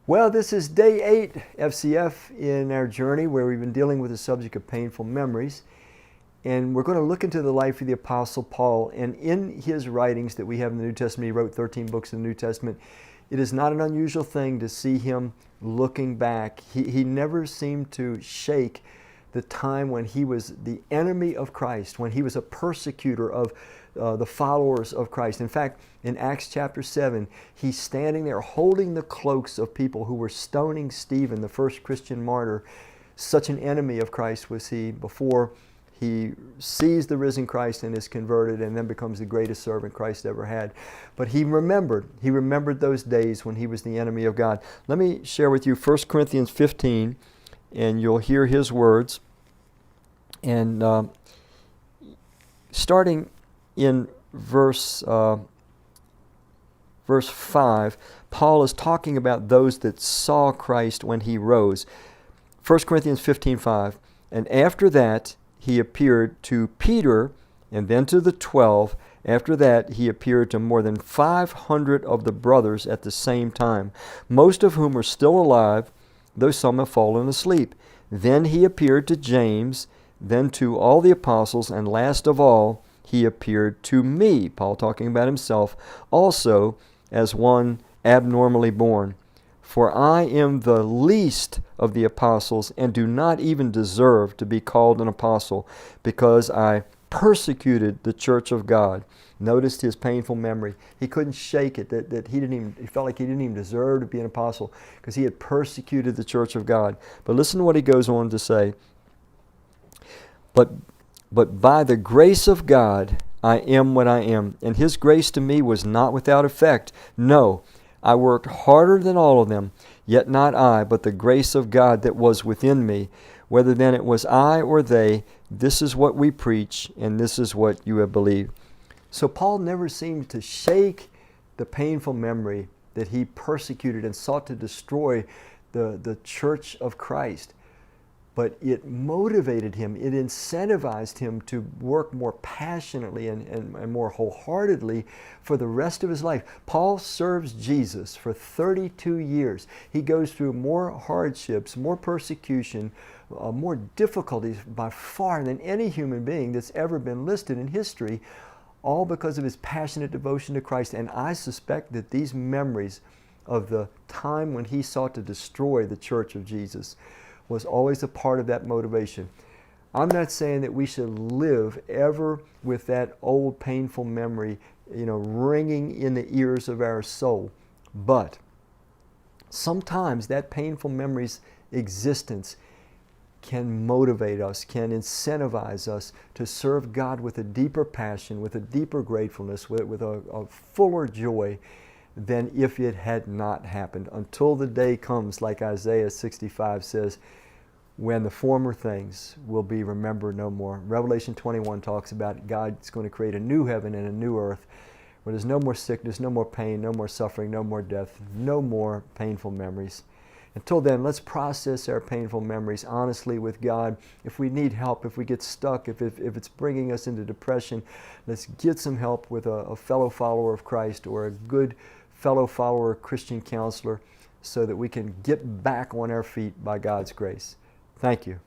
Well, this is day 8 FCF in our journey where we've been dealing with the subject of painful memories. And we're going to look into the life of the Apostle Paul. And in his writings that we have in the New Testament, he wrote 13 books in the New Testament. It is not an unusual thing to see him looking back. He never seemed to shake the time when he was the enemy of Christ, when he was a persecutor of the followers of Christ. In fact, in Acts chapter 7, he's standing there holding the cloaks of people who were stoning Stephen, the first Christian martyr. Such an enemy of Christ was he before he sees the risen Christ and is converted and then becomes the greatest servant Christ ever had. But he remembered those days when he was the enemy of God. Let me share with you 1 Corinthians 15, and you'll hear his words. And starting in verse 5, Paul is talking about those that saw Christ when he rose. 1 Corinthians 15:5, and after that he appeared to Peter and then to the 12. After that he appeared to more than 500 of the brothers at the same time, most of whom are still alive, though some have fallen asleep. Then he appeared to James, then to all the apostles, and last of all he appeared to me, Paul talking about himself, also as one abnormally born. For I am the least of the apostles and do not even deserve to be called an apostle, because I persecuted the church of God. Noticed his painful memory. He couldn't shake it, that he felt like he didn't even deserve to be an apostle because he had persecuted the church of God. But listen to what he goes on to say. But by the grace of God I am what I am, and his grace to me was not without effect. No, I worked harder than all of them, yet not I, but the grace of God that was within me. Whether then it was I or they, this is what we preach, and this is what you have believed. So Paul never seemed to shake the painful memory that he persecuted and sought to destroy the church of Christ. But it motivated him, it incentivized him to work more passionately and more wholeheartedly for the rest of his life. Paul serves Jesus for 32 years. He goes through more hardships, more persecution, more difficulties by far than any human being that's ever been listed in history, all because of his passionate devotion to Christ. And I suspect that these memories of the time when he sought to destroy the church of Jesus was always a part of that motivation. I'm not saying that we should live ever with that old painful memory, ringing in the ears of our soul. But sometimes that painful memory's existence can motivate us, can incentivize us to serve God with a deeper passion, with a deeper gratefulness, with a fuller joy than if it had not happened, until the day comes, like Isaiah 65 says, when the former things will be remembered no more. Revelation 21 talks about God's going to create a new heaven and a new earth where there's no more sickness, no more pain, no more suffering, no more death, no more painful memories. Until then, let's process our painful memories honestly with God. If we need help, if we get stuck, if it's bringing us into depression, let's get some help with a fellow follower of Christ or a good fellow follower, Christian counselor, so that we can get back on our feet by God's grace. Thank you.